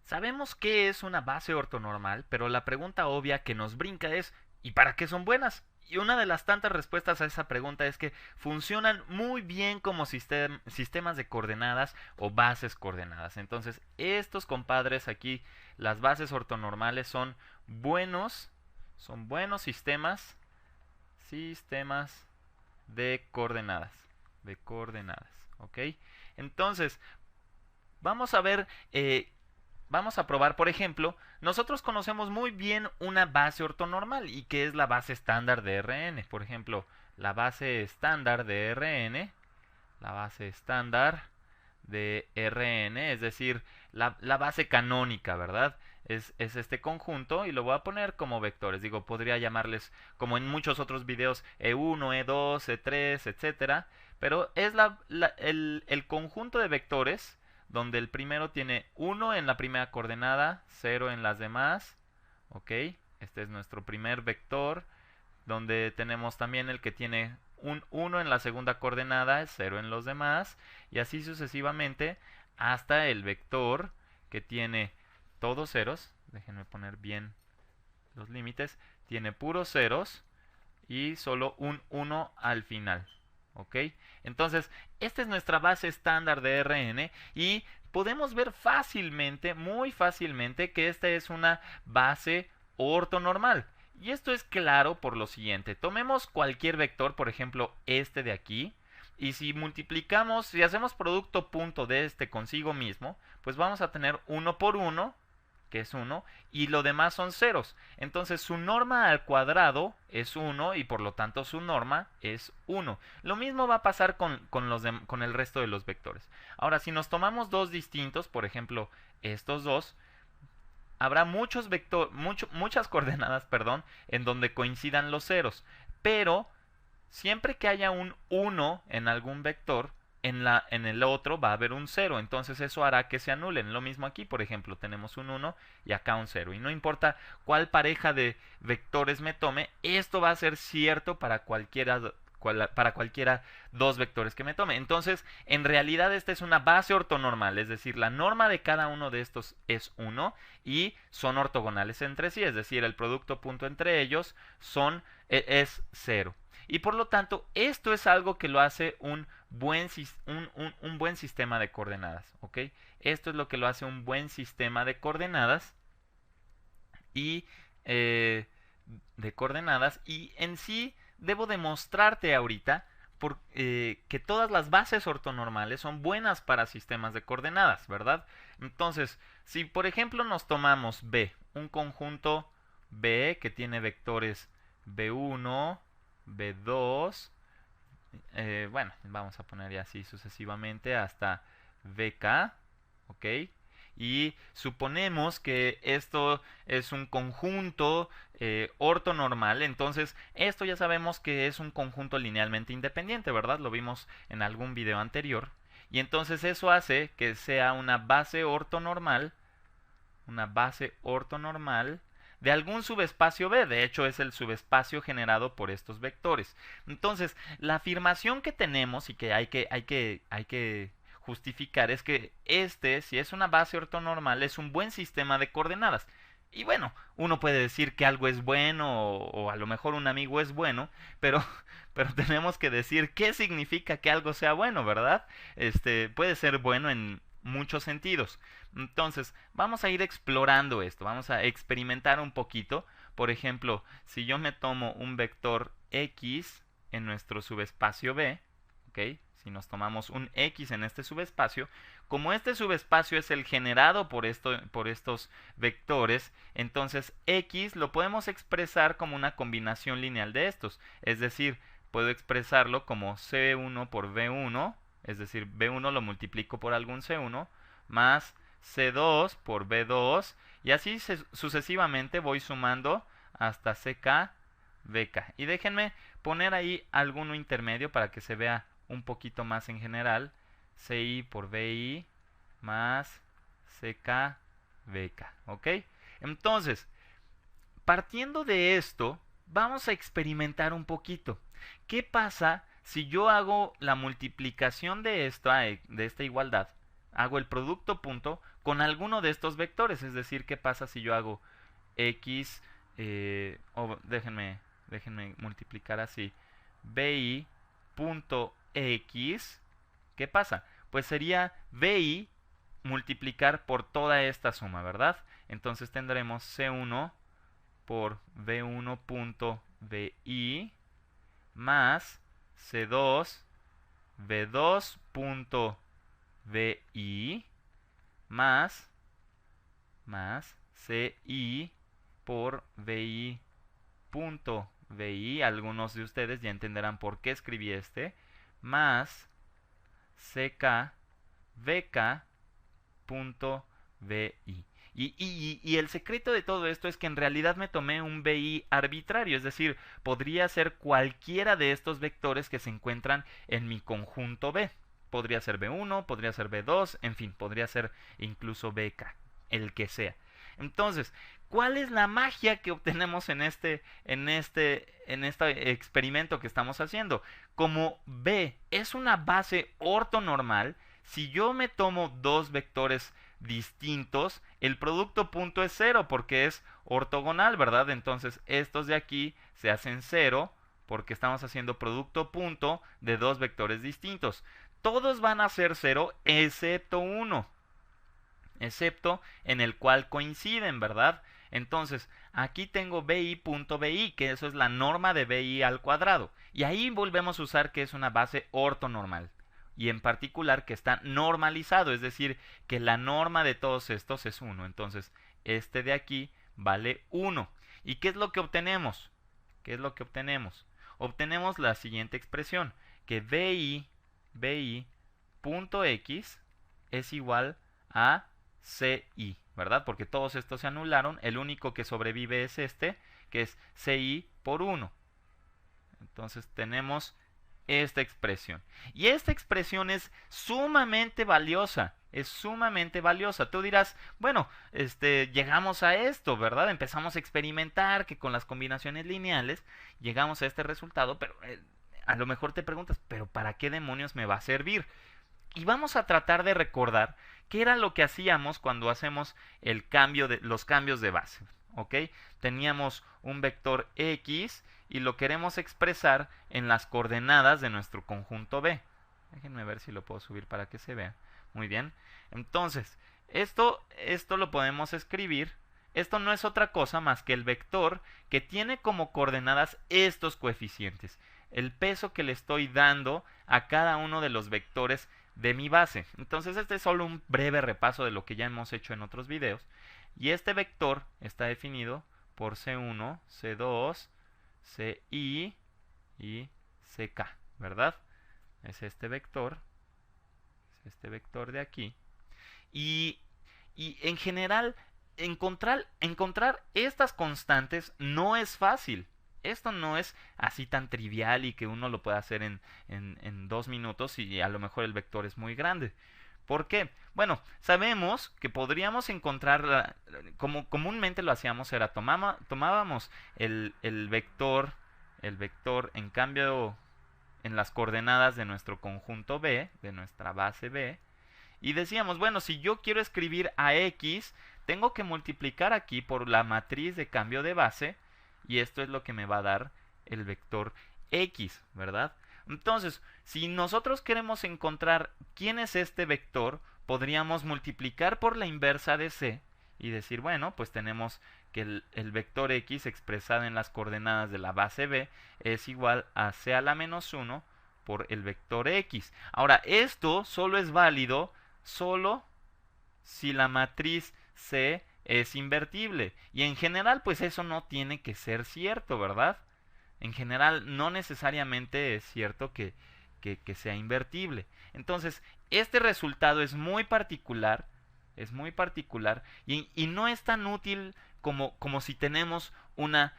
Sabemos qué es una base ortonormal, pero la pregunta obvia que nos brinca es ¿y para qué son buenas? Y una de las tantas respuestas a esa pregunta es que funcionan muy bien como sistemas de coordenadas o bases coordenadas. Entonces, estos compadres aquí, las bases ortonormales son buenos sistemas de coordenadas, ¿ok? Entonces, vamos a ver, vamos a probar, por ejemplo, nosotros conocemos muy bien una base ortonormal y que es la base estándar de Rn. Por ejemplo, la base estándar de Rn, la base estándar de Rn, es decir, la base canónica, ¿verdad? Es este conjunto y lo voy a poner como vectores. Digo, podría llamarles, como en muchos otros videos, E1, E2, E3, etcétera. Pero es el conjunto de vectores donde el primero tiene 1 en la primera coordenada, 0 en las demás. ¿Ok? Este es nuestro primer vector, donde tenemos también el que tiene un 1 en la segunda coordenada, 0 en los demás, y así sucesivamente hasta el vector que tiene todos ceros. Déjenme poner bien los límites. Tiene puros ceros y solo un 1 al final. ¿Ok? Entonces, esta es nuestra base estándar de Rn y podemos ver fácilmente, muy fácilmente, que esta es una base ortonormal. Y esto es claro por lo siguiente. Tomemos cualquier vector, por ejemplo, este de aquí, y si multiplicamos, si hacemos producto punto de este consigo mismo, pues vamos a tener 1 por 1, que es 1, y lo demás son ceros. Entonces su norma al cuadrado es 1 y por lo tanto su norma es 1. Lo mismo va a pasar con el resto de los vectores. Ahora, si nos tomamos dos distintos, por ejemplo, estos dos, habrá muchas coordenadas, perdón, en donde coincidan los ceros. Pero siempre que haya un 1 en algún vector, en el otro va a haber un 0. Entonces eso hará que se anulen. Lo mismo aquí, por ejemplo, tenemos un 1 y acá un 0. Y no importa cuál pareja de vectores me tome, esto va a ser cierto para cualquiera dos vectores que me tome. Entonces, en realidad esta es una base ortonormal, es decir, la norma de cada uno de estos es 1 y son ortogonales entre sí, es decir, el producto punto entre ellos es 0. Y por lo tanto, esto es algo que lo hace un buen sistema de coordenadas. ¿Ok? Esto es lo que lo hace un buen sistema de coordenadas. Y y en sí debo demostrarte ahorita que todas las bases ortonormales son buenas para sistemas de coordenadas, ¿verdad? Entonces, si por ejemplo nos tomamos B, un conjunto B que tiene vectores B1, B2, bueno, vamos a poner ya así sucesivamente hasta VK, ¿ok? Y suponemos que esto es un conjunto ortonormal, entonces esto ya sabemos que es un conjunto linealmente independiente, ¿verdad? Lo vimos en algún video anterior. Y entonces eso hace que sea una base ortonormal de algún subespacio B. De hecho, es el subespacio generado por estos vectores. Entonces, la afirmación que tenemos y que hay que justificar es que si es una base ortonormal, es un buen sistema de coordenadas. Y bueno, uno puede decir que algo es bueno o a lo mejor un amigo es bueno, pero, pero tenemos que decir qué significa que algo sea bueno, ¿verdad? Puede ser bueno en muchos sentidos. Entonces, vamos a ir explorando esto, vamos a experimentar un poquito. Por ejemplo, si yo me tomo un vector X en nuestro subespacio B, ¿ok? Si nos tomamos un X en este subespacio, como este subespacio es el generado por estos vectores, entonces X lo podemos expresar como una combinación lineal de estos. Es decir, puedo expresarlo como C1 por B1, es decir, B1 lo multiplico por algún C1, más C2 por B2, y así sucesivamente voy sumando hasta CK, BK. Y déjenme poner ahí alguno intermedio para que se vea un poquito más en general. CI por BI más CK, BK. ¿Ok? Entonces, partiendo de esto, vamos a experimentar un poquito. ¿Qué pasa si yo hago la multiplicación de esta igualdad? Hago el producto punto con alguno de estos vectores. Es decir, ¿qué pasa si yo hago x, déjenme multiplicar así, bi.x? ¿Qué pasa? Pues sería bi multiplicar por toda esta suma, ¿verdad? Entonces tendremos C1 por v1.vi más C2 v2.vi más CI por vi.vi. Algunos de ustedes ya entenderán por qué escribí más CK vk.vi. Y el secreto de todo esto es que en realidad me tomé un BI arbitrario, es decir, podría ser cualquiera de estos vectores que se encuentran en mi conjunto B. Podría ser B1, podría ser B2, en fin, podría ser incluso BK, el que sea. Entonces, ¿cuál es la magia que obtenemos en este experimento que estamos haciendo? Como B es una base ortonormal, si yo me tomo dos vectores distintos, el producto punto es 0 porque es ortogonal, ¿verdad? Entonces estos de aquí se hacen 0 porque estamos haciendo producto punto de dos vectores distintos. Todos van a ser 0 excepto uno, excepto en el cual coinciden, ¿verdad? Entonces, aquí tengo bi.bi, que eso es la norma de bi al cuadrado. Y ahí volvemos a usar que es una base ortonormal. Y en particular que está normalizado, es decir, que la norma de todos estos es 1. Entonces, este de aquí vale 1. ¿Y qué es lo que obtenemos? ¿Qué es lo que obtenemos? Obtenemos la siguiente expresión, que bi.x es igual a CI, ¿verdad? Porque todos estos se anularon, el único que sobrevive es este, que es CI por 1. Entonces tenemos esta expresión. Y esta expresión es sumamente valiosa. Es sumamente valiosa. Tú dirás, bueno, llegamos a esto, ¿verdad? Empezamos a experimentar que con las combinaciones lineales llegamos a este resultado, pero a lo mejor te preguntas, ¿pero para qué demonios me va a servir? Y vamos a tratar de recordar qué era lo que hacíamos cuando hacemos los cambios de base. ¿Ok? Teníamos un vector x y lo queremos expresar en las coordenadas de nuestro conjunto B. Déjenme ver si lo puedo subir para que se vea. Muy bien. Entonces, esto lo podemos escribir. Esto no es otra cosa más que el vector que tiene como coordenadas estos coeficientes. El peso que le estoy dando a cada uno de los vectores de mi base. Entonces, este es solo un breve repaso de lo que ya hemos hecho en otros videos. Y este vector está definido por C1, C2, CI y CK, ¿verdad? Es este vector de aquí. Y en general, encontrar estas constantes no es fácil. Esto no es así tan trivial y que uno lo pueda hacer en 2 minutos y a lo mejor el vector es muy grande. ¿Por qué? Bueno, sabemos que podríamos encontrar, como comúnmente lo hacíamos, era tomábamos el vector en cambio en las coordenadas de nuestro conjunto B, de nuestra base B, y decíamos, bueno, si yo quiero escribir a X, tengo que multiplicar aquí por la matriz de cambio de base, y esto es lo que me va a dar el vector X, ¿verdad? Entonces, si nosotros queremos encontrar quién es este vector, podríamos multiplicar por la inversa de C y decir, bueno, pues tenemos que el vector X expresado en las coordenadas de la base B es igual a C a la menos 1 por el vector X. Ahora, esto solo es válido solo si la matriz C es invertible. Y en general, pues eso no tiene que ser cierto, ¿verdad? En general, no necesariamente es cierto que sea invertible. Entonces, este resultado es muy particular, y no es tan útil como si tenemos una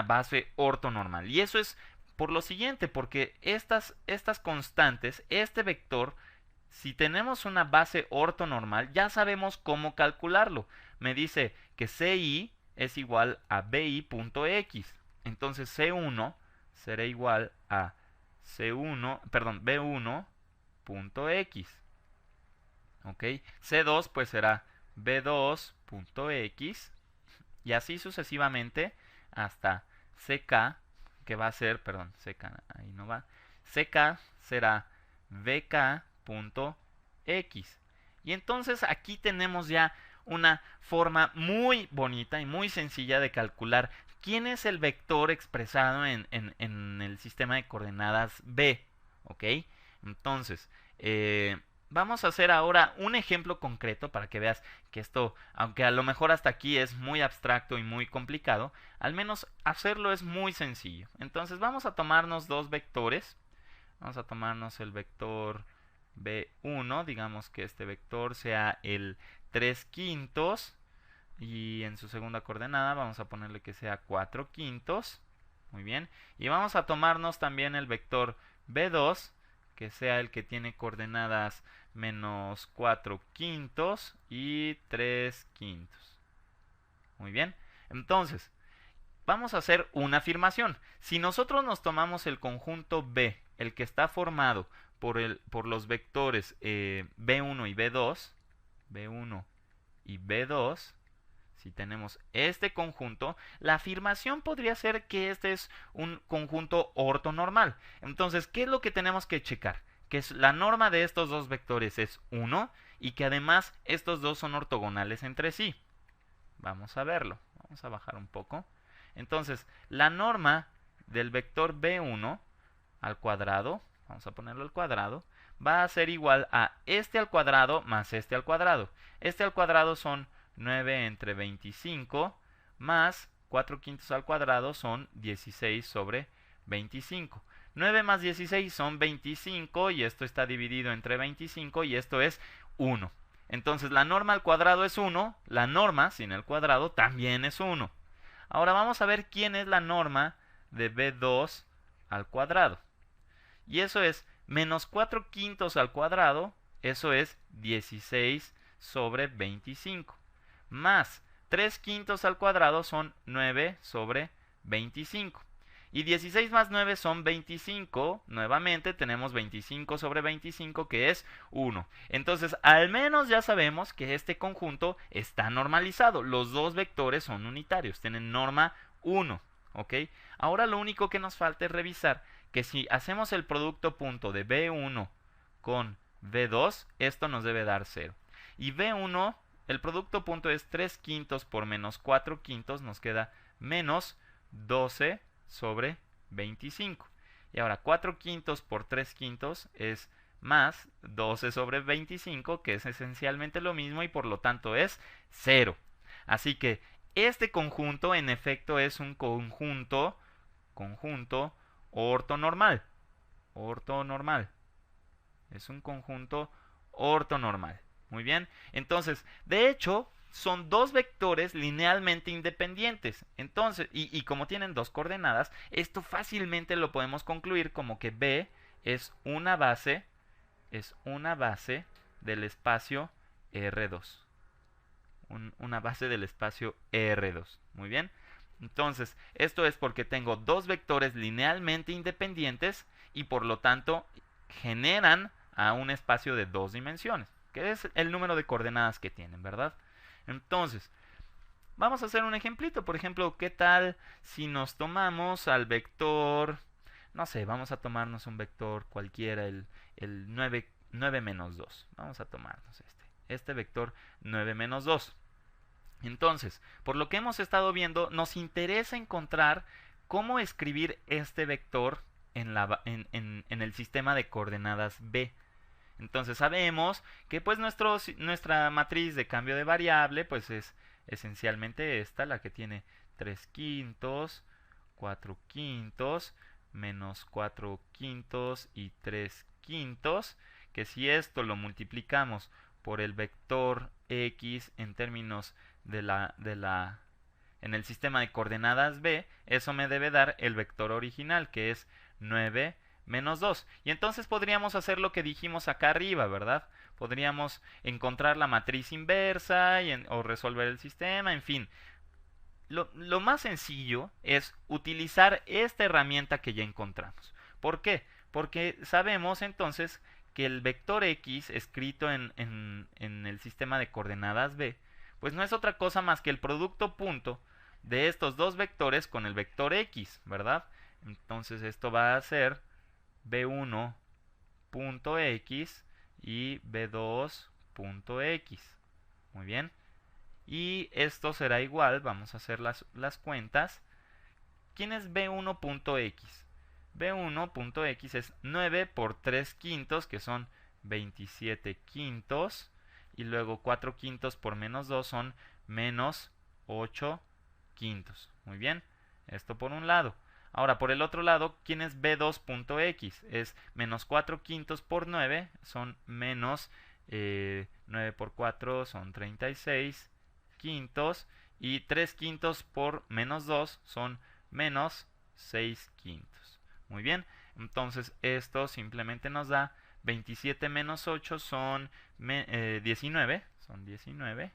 base ortonormal. Y eso es por lo siguiente, porque estas constantes, este vector, si tenemos una base ortonormal, ya sabemos cómo calcularlo. Me dice que CI es igual a bi.x. Entonces C1 será igual a b1.x. ¿ok? C2 pues será B2.x y así sucesivamente hasta CK, que va a ser, perdón, CK, ahí no va, CK será VK.x. Y entonces aquí tenemos ya una forma muy bonita y muy sencilla de calcular quién es el vector expresado en el sistema de coordenadas B, ¿ok? Entonces, vamos a hacer ahora un ejemplo concreto para que veas que esto, aunque a lo mejor hasta aquí es muy abstracto y muy complicado, al menos hacerlo es muy sencillo. Entonces vamos a tomarnos dos vectores. Vamos a tomarnos el vector B1, digamos que este vector sea el 3 quintos y en su segunda coordenada vamos a ponerle que sea 4 quintos. Muy bien. Y vamos a tomarnos también el vector B2, que sea el que tiene coordenadas menos 4 quintos y 3 quintos. Muy bien. Entonces, vamos a hacer una afirmación. Si nosotros nos tomamos el conjunto B, el que está formado por los vectores B1 y B2, si tenemos este conjunto, la afirmación podría ser que este es un conjunto ortonormal. Entonces, ¿qué es lo que tenemos que checar? Que la norma de estos dos vectores es 1 y que además estos dos son ortogonales entre sí. Vamos a verlo. Vamos a bajar un poco. Entonces, la norma del vector B1 al cuadrado, vamos a ponerlo al cuadrado, va a ser igual a este al cuadrado más este al cuadrado. Este al cuadrado son 9 entre 25 más 4 quintos al cuadrado son 16 sobre 25. 9 más 16 son 25 y esto está dividido entre 25 y esto es 1. Entonces la norma al cuadrado es 1, la norma sin el cuadrado también es 1. Ahora vamos a ver quién es la norma de B2 al cuadrado. Y eso es menos 4 quintos al cuadrado, eso es 16 sobre 25. Más 3 quintos al cuadrado son 9 sobre 25. Y 16 más 9 son 25. Nuevamente tenemos 25 sobre 25 que es 1. Entonces al menos ya sabemos que este conjunto está normalizado. Los dos vectores son unitarios, tienen norma 1. ¿Ok? Ahora lo único que nos falta es revisar que si hacemos el producto punto de B1 con B2, esto nos debe dar 0. Y B1, el producto punto es 3 quintos por menos 4 quintos, nos queda menos 12 sobre 25. Y ahora 4 quintos por 3 quintos es más 12 sobre 25, que es esencialmente lo mismo y por lo tanto es 0. Así que este conjunto en efecto es un conjunto ortonormal. Ortonormal. Es un conjunto ortonormal. Muy bien. Entonces, de hecho, son dos vectores linealmente independientes. Entonces, y como tienen dos coordenadas, esto fácilmente lo podemos concluir como que B es una base del espacio R2. Una base del espacio R2. Muy bien. Entonces, esto es porque tengo dos vectores linealmente independientes y por lo tanto generan a un espacio de dos dimensiones, que es el número de coordenadas que tienen, ¿verdad? Entonces, vamos a hacer un ejemplito. Por ejemplo, ¿qué tal si nos tomamos al vector, no sé, vamos a tomarnos un vector cualquiera, el 9 menos 2. Vamos a tomarnos este vector 9 menos 2. Entonces, por lo que hemos estado viendo, nos interesa encontrar cómo escribir este vector en el sistema de coordenadas B. Entonces sabemos que pues nuestra matriz de cambio de variable pues es esencialmente esta, la que tiene 3 quintos, 4 quintos, menos 4 quintos y 3 quintos, que si esto lo multiplicamos por el vector x en términos en el sistema de coordenadas B, eso me debe dar el vector original, que es 9 menos 2. Y entonces podríamos hacer lo que dijimos acá arriba, ¿verdad? Podríamos encontrar la matriz inversa o resolver el sistema, en fin. Lo más sencillo es utilizar esta herramienta que ya encontramos. ¿Por qué? Porque sabemos entonces que el vector x escrito en el sistema de coordenadas b, pues no es otra cosa más que el producto punto de estos dos vectores con el vector x, ¿verdad? Entonces esto va a ser b1.x y b2.x. Muy bien. Y esto será igual, vamos a hacer las cuentas. ¿Quién es b1.x? b1.x es 9 por 3 quintos, que son 27 quintos. Y luego 4 quintos por menos 2 son menos 8 quintos. Muy bien, esto por un lado. Ahora, por el otro lado, ¿quién es b2.x? Es menos 4 quintos por 9, son menos 9 por 4 son 36 quintos. Y 3 quintos por menos 2 son menos 6 quintos. Muy bien, entonces esto simplemente nos da 27 menos 8 son 19. Son 19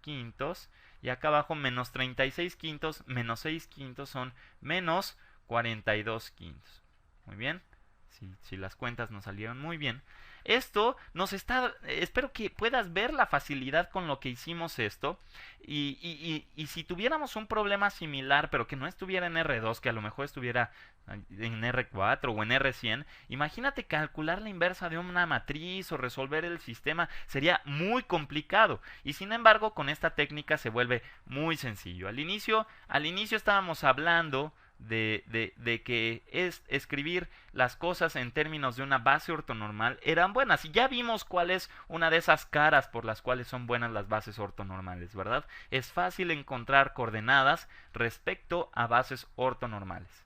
quintos. Y acá abajo menos 36 quintos menos 6 quintos son menos 42 quintos. Muy bien. Si las cuentas nos salieron muy bien. Esto nos está... Espero que puedas ver la facilidad con lo que hicimos esto. Y si tuviéramos un problema similar, pero que no estuviera en R2, que a lo mejor estuviera en R4 o en R100, imagínate calcular la inversa de una matriz o resolver el sistema. Sería muy complicado. Y sin embargo, con esta técnica se vuelve muy sencillo. Al inicio estábamos hablando de que escribir las cosas en términos de una base ortonormal eran buenas. Y ya vimos cuál es una de esas caras por las cuales son buenas las bases ortonormales, ¿verdad? Es fácil encontrar coordenadas respecto a bases ortonormales.